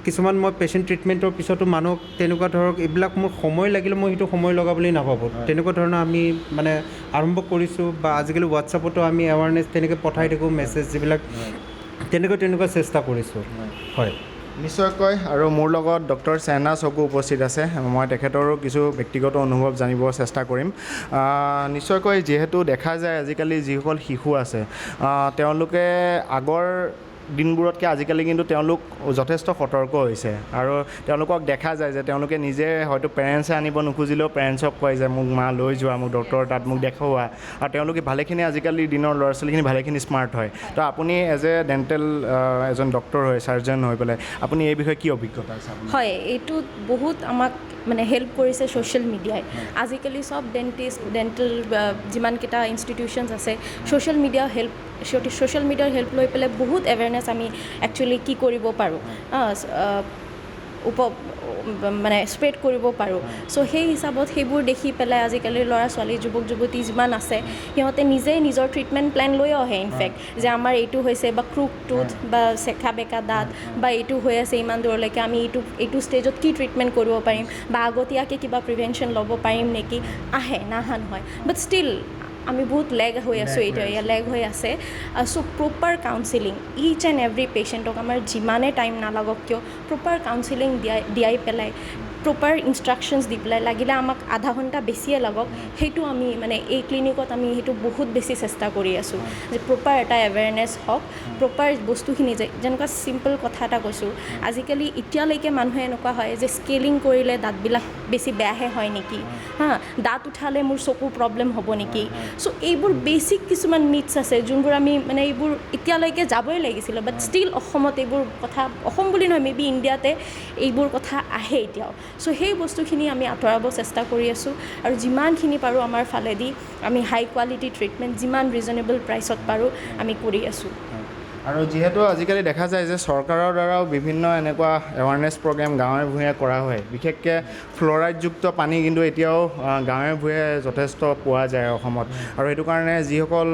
কিছুমান মই পেচেণ্ট ট্ৰিটমেণ্টৰ পিছতো মানুহক তেনেকুৱা ধৰক এইবিলাক মোৰ সময় লাগিলে মই সেইটো সময় লগা বুলি নাভাবোঁ তেনেকুৱা ধৰণৰ আমি মানে আৰম্ভ কৰিছোঁ বা আজিকালি হোৱাটছআপতো আমি এৱাৰনেছ তেনেকৈ পঠাই থাকোঁ মেছেজ যিবিলাক তেনেকুৱা চেষ্টা কৰিছোঁ হয় নিশ্চয়কৈ আৰু মোৰ লগত ডক্টৰ শ্বেহনাজ হকো উপস্থিত আছে মই তেখেতৰো কিছু ব্যক্তিগত অনুভৱ জানিব চেষ্টা কৰিম নিশ্চয়কৈ যিহেতু দেখা যায় আজিকালি যিসকল শিশু আছে তেওঁলোকে আগৰ দিনবোৰতকৈ আজিকালি কিন্তু তেওঁলোক যথেষ্ট সতৰ্ক হৈছে আৰু তেওঁলোকক দেখা যায় যে তেওঁলোকে নিজে হয়তো পেৰেণ্টছে আনিব নোখোজিলেও পেৰেণ্টছক কয় যে মোক মা লৈ যোৱা মোক ডক্টৰৰ তাত মোক দেখুওৱা আৰু তেওঁলোকে ভালেখিনি আজিকালি দিনৰ ল'ৰা ছোৱালীখিনি ভালেখিনি স্মাৰ্ট হয় তো আপুনি এজ এ ডেণ্টেল এজন ডক্টৰ হয় চাৰ্জন হৈ পেলাই আপুনি এই বিষয়ে কি অভিজ্ঞতা আছে হয় এইটো বহুত আমাক মানে হেল্প কৰিছে ছ'চিয়েল মিডিয়াই আজিকালি চব ডেণ্টেল যিমানকেইটা ইনষ্টিটিউশ্যনছ আছে ছ'চিয়েল মিডিয়াৰ হেল্প লৈ পেলাই বহুত এৱেৰনেছ আমি একচুৱেলি কি কৰিব পাৰোঁ মানে স্প্ৰেড কৰিব পাৰোঁ চ' সেই হিচাপত সেইবোৰ দেখি পেলাই আজিকালি ল'ৰা ছোৱালী যুৱক যুৱতী যিমান আছে সিহঁতে নিজেই নিজৰ ট্ৰিটমেণ্ট প্লেন লৈও আহে ইনফেক্ট যে আমাৰ এইটো হৈছে বা ক্ৰুক টুথ বা চেকা বেকা দাঁত বা এইটো হৈ আছে ইমান দূৰলৈকে আমি এইটো ষ্টেজত কি ট্ৰিটমেণ্ট কৰিব পাৰিম বা আগতীয়াকৈ কিবা প্ৰিভেনশ্যন ল'ব পাৰিম নেকি আহে নাহা নহয় বাট ষ্টিল আমি বহুত লেগ হৈ আছোঁ এইটো লেগ হৈ আছে so' proper counselling is and every পেচেণ্টক আমাৰ যিমানে টাইম নালাগক কিয় প্ৰপাৰ কাউন্সিলিং দিয়াই পেলাই প্ৰপাৰ ইনষ্ট্ৰাকশ্যনছ দি পেলাই লাগিলে আমাক আধা ঘণ্টা বেছিয়ে লাগক সেইটো আমি মানে এই ক্লিনিকত আমি সেইটো বহুত বেছি চেষ্টা কৰি আছোঁ যে প্ৰপাৰ এটা এৱেৰনেছ হওক প্ৰপাৰ বস্তুখিনি যেনেকুৱা চিম্পল কথা এটা কৈছোঁ আজিকালি এতিয়ালৈকে মানুহে এনেকুৱা হয় যে স্কেলিং কৰিলে দাঁতবিলাক বেছি বেয়াহে হয় নেকি দাঁত উঠালে মোৰ চকুৰ প্ৰব্লেম হ'ব নেকি চ' এইবোৰ বেছিক কিছুমান মিথছ আছে যোনবোৰ আমি মানে এইবোৰ এতিয়ালৈকে যাবই লাগিছিলে বাট ষ্টিল অসমত এইবোৰ কথা অসম বুলি নহয় মেবি ইণ্ডিয়াতে এইবোৰ কথা আহে এতিয়াও চ' সেই বস্তুখিনি আমি আঁতৰাব চেষ্টা কৰি আছোঁ আৰু যিমানখিনি পাৰোঁ আমাৰ ফালেদি আমি হাই কোৱালিটি ট্ৰিটমেণ্ট যিমান ৰিজনেবল প্ৰাইচত পাৰোঁ আমি কৰি আছোঁ আৰু যিহেতু আজিকালি দেখা যায় যে চৰকাৰৰ দ্বাৰাও বিভিন্ন এনেকুৱা এৱাৰনেছ প্ৰগ্ৰেম গাঁৱে ভূঞে কৰা হয় বিশেষকৈ ফ্ল'ৰাইডযুক্ত পানী কিন্তু এতিয়াও গাঁৱে ভূঞে যথেষ্ট পোৱা যায় অসমত আৰু সেইটো কাৰণে যিসকল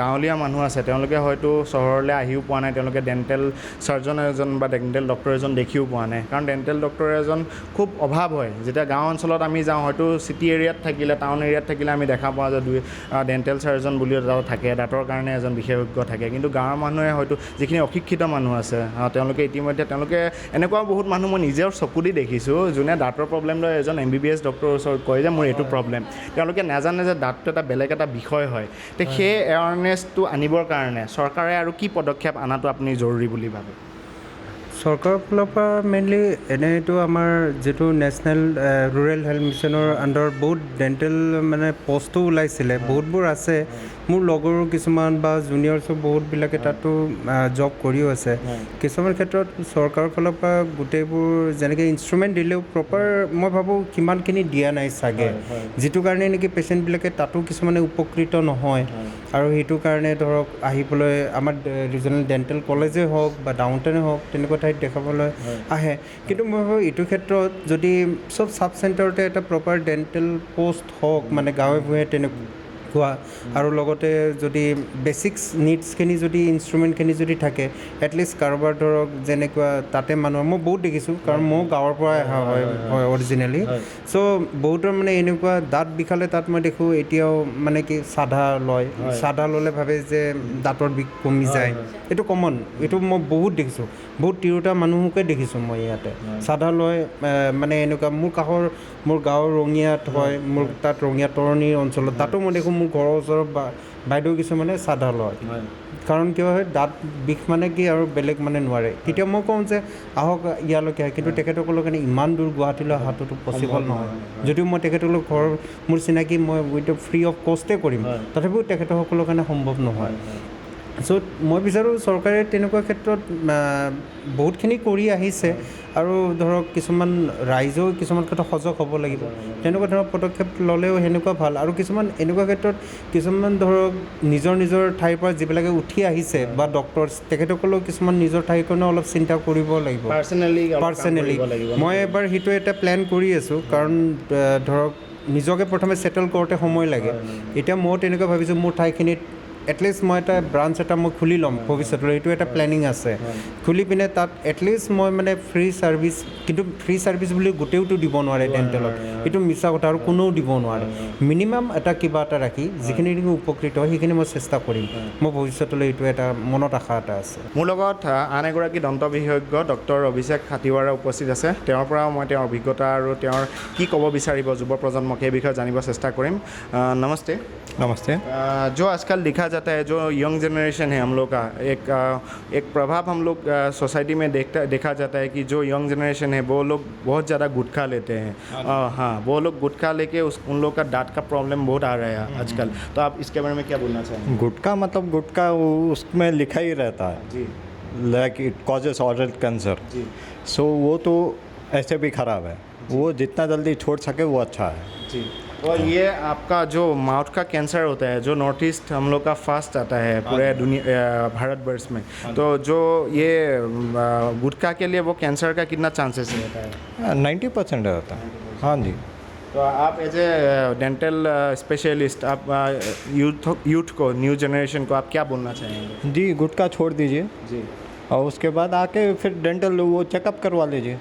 গাঁৱলীয়া মানুহ আছে তেওঁলোকে হয়তো চহৰলৈ আহিও পোৱা নাই তেওঁলোকে ডেণ্টেল চাৰ্জন এজন বা ডেণ্টেল ডক্টৰ এজন দেখিও পোৱা নাই কাৰণ ডেণ্টেল ডক্টৰ এজন খুব অভাৱ হয় যেতিয়া গাঁও অঞ্চলত আমি যাওঁ হয়তো চিটি এৰিয়াত থাকিলে টাউন এৰিয়াত থাকিলে আমি দেখা পাওঁ যে ডেণ্টেল চাৰ্জন বুলি এটা থাকে দাঁতৰ কাৰণে এজন বিশেষজ্ঞ থাকে কিন্তু গাঁৱৰ মানুহে হয়তো যিখিনি অশিক্ষিত মানুহ আছে তেওঁলোকে ইতিমধ্যে এনেকুৱা বহুত মানুহ মই নিজৰ চকু দি দেখিছোঁ যোনে দাঁতৰ প্ৰব্লেম লৈ এজন MBBS ডক্টৰৰ ওচৰত কয় যে মোৰ এইটো প্ৰব্লেম তেওঁলোকে নাজানে যে দাঁতটো এটা বেলেগ এটা বিষয় হয় তো সেই এৱাৰনেছটো আনিবৰ কাৰণে চৰকাৰে আৰু কি পদক্ষেপ অনাটো আপুনি জৰুৰী বুলি ভাবে চৰকাৰৰ ফালৰ পৰা মেইনলি এনেইতো আমাৰ যিটো নেশ্যনেল ৰুৰেল হেল্থ মিছনৰ আণ্ডাৰত বহুত ডেণ্টেল মানে পষ্টো ওলাইছিলে, বহুতবোৰ আছে। মোৰ লগৰো কিছুমান বা জুনিয়ৰ্ছো বহুতবিলাকে তাতো জব কৰিও আছে। কিছুমান ক্ষেত্ৰত চৰকাৰৰ ফালৰ পৰা গোটেইবোৰ যেনেকৈ ইনষ্ট্ৰুমেণ্ট দিলেও প্ৰপাৰ মই ভাবোঁ সিমানখিনি দিয়া নাই চাগে, যিটো কাৰণে নেকি পেচেণ্টবিলাকে তাতো কিছুমানে উপকৃত নহয়। আৰু সেইটো কাৰণে ধৰক আহিবলৈ আমাৰ ৰিজনেল ডেণ্টেল কলেজেই হওক বা ডাউন টাউনে হওক তেনেকুৱা ঠাইত দেখাবলৈ আহে। কিন্তু মই ভাবোঁ এইটো ক্ষেত্ৰত যদি চব চাব চেণ্টাৰতে এটা প্ৰপাৰ ডেণ্টেল পষ্ট হওক, মানে গাঁৱে ভূঞে তেনেকুৱা, আৰু লগতে যদি বেছিক্স নিডছখিনি যদি ইনষ্ট্ৰুমেণ্টখিনি যদি থাকে, এটলিষ্ট কাৰোবাৰ ধৰক যেনেকুৱা তাতে মানুহৰ মই বহুত দেখিছোঁ, কাৰণ ময়ো গাঁৱৰ পৰাই অহা হয় অৰিজিনেলি। চ' বহুতৰ মানে এনেকুৱা দাঁত বিষালে তাত মই দেখোঁ এতিয়াও মানে কি চাধা লয়, চাধা ল'লে ভাবে যে দাঁতৰ বিষ কমি যায়। এইটো কমন, এইটো মই বহুত দেখিছোঁ, বহুত তিৰোতা মানুহকে দেখিছোঁ মই ইয়াতে চাধা লয়। মানে এনেকুৱা মোৰ গাঁৱৰ ৰঙিয়াত হয়, মোৰ তাত ৰঙিয়া তৰণিৰ অঞ্চলত তাতো মই দেখোঁ মোৰ ঘৰৰ ওচৰৰ বাইদেউ কিছুমানে চাধা লয়। কাৰণ কিয় হয়, দাঁত বিষ মানে কি আৰু বেলেগ মানে নোৱাৰে। তেতিয়া মই কওঁ যে আহক ইয়ালৈকে, কিন্তু তেখেতসকলৰ কাৰণে ইমান দূৰ গুৱাহাটীলৈ অহাটোতো পচিবল নহয়। যদিও মই তেখেতসকলৰ ঘৰ মোৰ চিনাকি, মই উইথ ফ্ৰী অফ কষ্টে কৰিম, তথাপিও তেখেতসকলৰ কাৰণে সম্ভৱ নহয়। চ' মই বিচাৰোঁ চৰকাৰে তেনেকুৱা ক্ষেত্ৰত বহুতখিনি কৰি আহিছে, আৰু ধৰক কিছুমান ৰাইজেও কিছুমান ক্ষেত্ৰত সজাগ হ'ব লাগিব। তেনেকুৱা ধৰণৰ পদক্ষেপ ল'লেও সেনেকুৱা ভাল। আৰু কিছুমান এনেকুৱা ক্ষেত্ৰত কিছুমান ধৰক নিজৰ ঠাইৰ পৰা যিবিলাকে উঠি আহিছে বা ডক্টৰ, তেখেতসকলেও কিছুমান নিজৰ ঠাইখনো অলপ চিন্তা কৰিব লাগিব পাৰ্চনেলি। মই এবাৰ সেইটো এটা প্লেন কৰি আছোঁ, কাৰণ ধৰক নিজকে প্ৰথমে ছেটেল কৰোঁতে সময় লাগে। এতিয়া ময়ো তেনেকুৱা ভাবিছোঁ মোৰ ঠাইখিনিত এটলিষ্ট মই এটা ব্ৰাঞ্চ এটা মই খুলি ল'ম ভৱিষ্যতলৈ, এইটো এটা প্লেনিং আছে। খুলি পিনে তাত এটলিষ্ট মই মানে ফ্ৰী ছাৰ্ভিচ, কিন্তু ফ্ৰী ছাৰ্ভিচ বুলি গোটেইটো দিব নোৱাৰে ডেণ্টেলত, এইটো মিছা কথা, আৰু কোনেও দিব নোৱাৰে। মিনিমাম এটা কিবা এটা ৰাখি যিখিনি উপকৃত হয় সেইখিনি মই চেষ্টা কৰিম। মই ভৱিষ্যতলৈ এইটো এটা মনত আশা এটা আছে। মোৰ লগত আন এগৰাকী দন্ত বিশেষজ্ঞ ডক্টৰ অভিষেক হাতীৱাৰা উপস্থিত আছে। তেওঁৰ পৰাও মই তেওঁৰ অভিজ্ঞতা আৰু তেওঁৰ কি ক'ব বিচাৰিব যুৱ প্ৰজন্মক এই বিষয়ে জানিব চেষ্টা কৰিম। নমস্তে। नमस्ते। जो आजकल देखा जाता है, जो यंग जनरेशन है हम लोग का, एक प्रभाव हम लोग सोसाइटी में देखा जाता है कि जो यंग जनरेशन है वो लोग बहुत ज़्यादा गुटखा लेते हैं। हाँ, वो लोग गुटखा लेके उन लोग का दांत का प्रॉब्लम बहुत आ रहा है आजकल। तो आप इसके बारे में क्या बोलना चाहेंगे? गुटखा मतलब गुटखा उसमें लिखा ही रहता है जी, like it causes oral cancer. जी, सो वो तो ऐसे भी ख़राब है, वो जितना जल्दी छोड़ सके वो अच्छा है। जी। और ये आपका जो माउथ का कैंसर होता है, जो नॉर्थ ईस्ट हम लोग का फास्ट आता है पूरे दुनिया भारतवर्ष में, तो जो ये गुटखा के लिए वो कैंसर का कितना चांसेस रहता है? 90% रहता है। हाँ जी। तो आप एज ए डेंटल स्पेशलिस्ट, आप यूथ को, न्यू जनरेशन को आप क्या बोलना चाहेंगे? जी, गुटखा छोड़ दीजिए जी, और उसके बाद आके फिर डेंटल वो चेकअप करवा लीजिए।